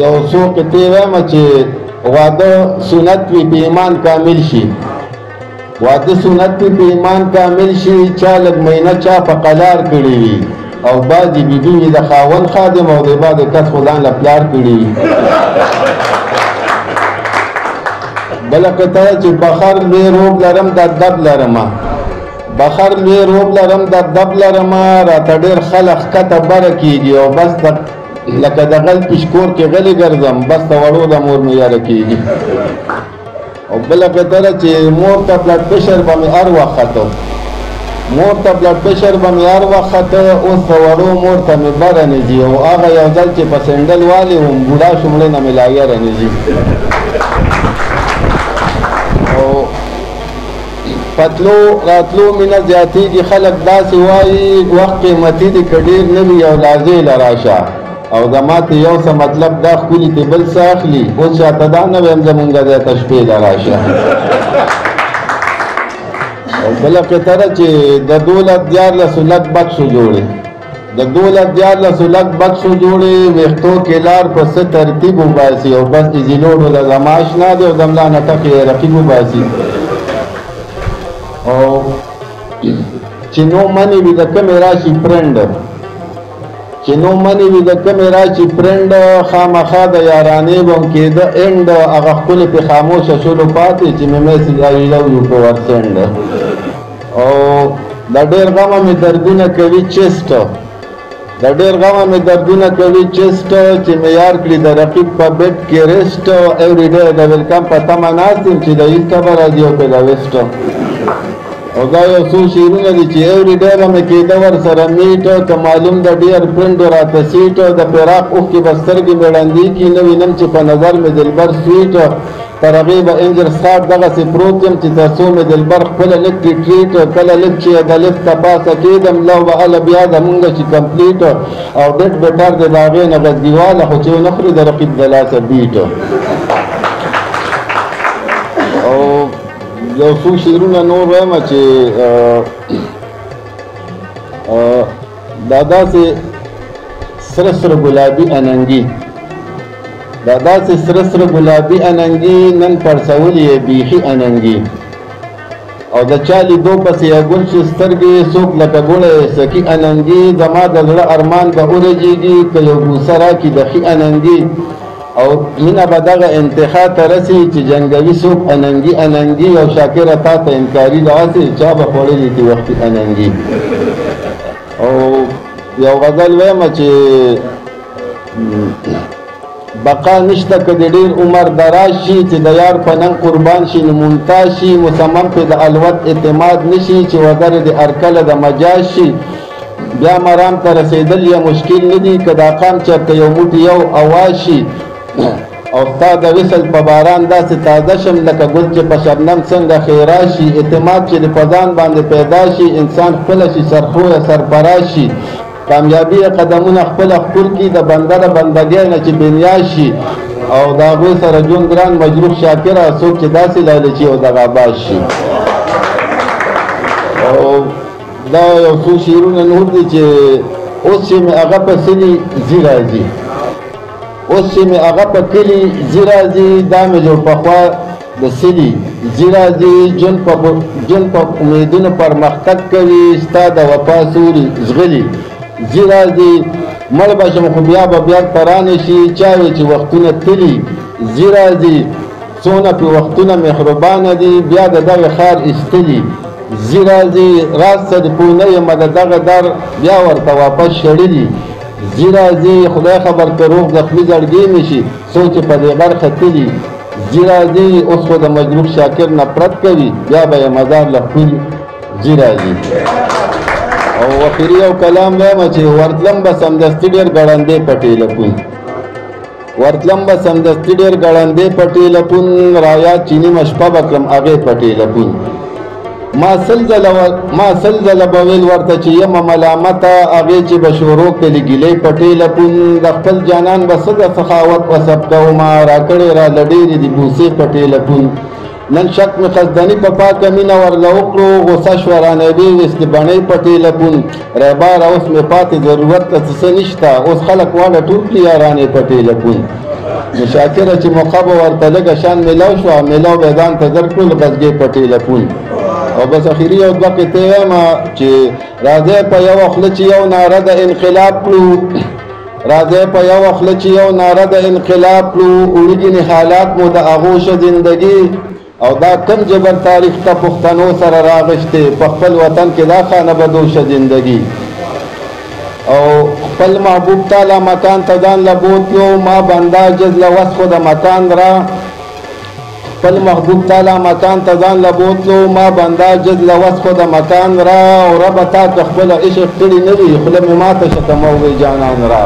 یو څو قطعې وایم چې واده سنت وي په ایمان کامل شي، واده سنت وي په ایمان کامل شي، چا لږ مهینه چا په قلار کړي وي او بعضې بیبي وي د خاوند خادم او د بعد کس خو ځان له پلار کړي وي. بله قطعه چې بخر لوی روب لرم د ادب لرمه، بخر لوی روب لرم د ادب لرمه، راته ډېر خلک ښکته بره کېږي او بس لکه د غل پشکور کې غلی ګرځم، بس د وړو د مور مې یاره کېږي. او بله قطعه چې مور ته بلډ پرشر به مې هر وخت خته، مور ته بلډ پرشر به مې هر وخت خته، اوس د وړو مور ته مې بره نه ځي او هغه یو ځل چې په سینډل والې وم بوډا شوم مړې نه مې لا یاره نه ځي. پتلو راتلو مینه زیاتېږي، خلک داسې وایي وخت قیمتي دی که ډېر نه وي یو لازې له راشه، او زما ته یو څه مطلب دا ښکلي ته بل څه اخلي، اوس شاته دا نه ویم زمونږ ځای ته شپې له راشه. او بله قطره چې د 12 لک بکسو جوړې، د 12 لک بکسو جوړې، ویښتو کې لار په څه ترتیب وباسي او بس ایزیلوډ له زما اشنا دی او د ملا نټکې یې رقیب وباسي. او چې نو منې وي د کمې راشي فرنډ، چې نو منې وي د کمې راشي فرنډ، خامخا د یارانې به هم کېده انډ، هغه ښکلې پې خاموشه شولو پاتې چې مې میسج آی لو یو په ورسنډ. او د ډېر غمه مې دردونه کوي چیسټ، د ډېر غمه مې دردونه کوي چیسټ، چې مې یار کړي د رقیب په بیډ کې ریسټ، ایوری ډے د ویلکم په تمه ناست یم چې د ایسټه به راځي او که د ویسټ. او دا یو څو شعرونه دي چې ایوری ډے به مې کېده ورسره میټ، که معلوم د ډیر فرنډ راته سیټ، د فراق اوښکې به سترګې مې ړندې کي، نه وینم چې په نظر مې دلبر سویټ، تر هغې به انجر سټارټ دغسې پروت یم چې تر څو مې دلبر خپله لږ ټیټریټ، کله لږ چې د لفټ ته پاسه کېدم لو به هله بیا زمونږ چې کمپلیټ، او ډېټ بېټر دی د هغې نه غزګیواله خو چې ونه خوري د رقیب د لاسه بیټ. او یو څو شعرونه نور وایم چې دا داسې سره سره ګلابي اننګي، دا داسې سره سره ګلابي اننګي، نن پړسولې یې بیخي اننګي، او د چا لیدو پسې یې ګل شي سترګې، څوک لکه ګوړی سکي اننګي، زما د زړه ارمان به ورجېږي که یو بوسه راکړي د ښي اننګي، او مینه به دغه انتخا ته رسي چې جنګوي څوک اننګي اننګي، او شاکره تا ته انکاري دغسې چا به خوړلي دي وختي اننګي. او یو غزل وایم چې بقا نشته که د ډېر عمر دراز شي، چې د یار په ننګ قربان شي نو ممتاز شي، مصمم پې د الوت اعتماد نشي، چې وګر د هرکله د مجاز شي، بیا مرام ته رسېدل یا مشکل نه دي، که دا قام چېرته یو موټی یو اواز شي، او ستا د وصل په باران داسې تازه شم لکه ګل چې په شبنم څنګه خیرا شي، اعتماد چې د په ځان باندې پیدا شي، انسان خپله شي سرخویه سرفراز شي، کامیابي قدمونه خپله ښکل کړي، د بنده د بندګۍ نه چې بېنیاز شي، او د هغوی سره ژوند ګران مجروح شاکره، څوک چې داسې لالچي او دغه باز شي. او دا یو څو شعرونه نور دي چې اوس چې مې هغه په سلي ځي راځي، اوس چې مې هغه په کلي ځي راځي، دا مې جوړ پخوا د سلي ځي راځي، جون په امیدونو پرمختګ کوي، ستا د وفا سوري زغلي ځي راځي، مړ به شم خو بیا به بیا ترانې شي، چا وی چې وختونه تلي ځي راځي، څونه پې وختونه مهربانه دي، بیا د دغې ښار ایستلي ځي راځي، راز څه د پوه نه یم د دغه در بیا ورته واپس شړلي ځي راځي، خدای خبر که روغ زخمي زړګی مې شي، څوک چې په دې برخه تلي ځي راځي، اوس خو د مجروح شاکر نفرت کوي، بیا به یې مزار له ښکلي ځي راځي. او اخري یو کلام وایم چې ورتلم به سمدستي ډېر ګړندې پټې لپون، ورتلم به سمدستي ډېر ګړندې پټې لپون، رایاد چې نیمه شپه به کړم هغې پټې لپون، ما سل ځله به ویل ورته چې یمه ملامته، هغې چې به شروع کړلې ګیلې پټې لپون، د خپل جانان به څه د سخاوت وصف کومه، راکړې را له ډېرې د بوسې پټې لپون، نن شک مې خزدني په پاکه مینه ورله وکړو، غوسه شوه رانه ویې ویستې بڼۍ پټې لپون، رهباره اوس مې پاتې ضرورت ته څه نشته، اوس خلک واړه ټول کړي یارانې پټې لپون. مشاکره چې موقع به ورته لږه شان میلاو شوه میلاو به یې ځان ته درکړل غزګې په ټیلیفون او بس اخري یو دوه قطعې وایم چې راځئ په یوه خوله چې یو ناره د انقلاب کړو راځئ په یوه خوله چې یو ناره د انقلاب کړو وړي حالات مو د هغو ښه زندګي او دا کم جبر تاریخ ته پښتنو سره راغشتې په خپل وطن کې دا خانه بدوشه زندګي او خپل محبوب تعالی مکان ته ځان له بوتلو ما بنده جز له وس خو د مکان را خپل محبوب تعالی مکان ته ځان له بوتلو ما بنده جز له وس خو د مکان را او ربه تا که خپله عشق کړي نه وي خوله مې ماته شه که موږی جانان را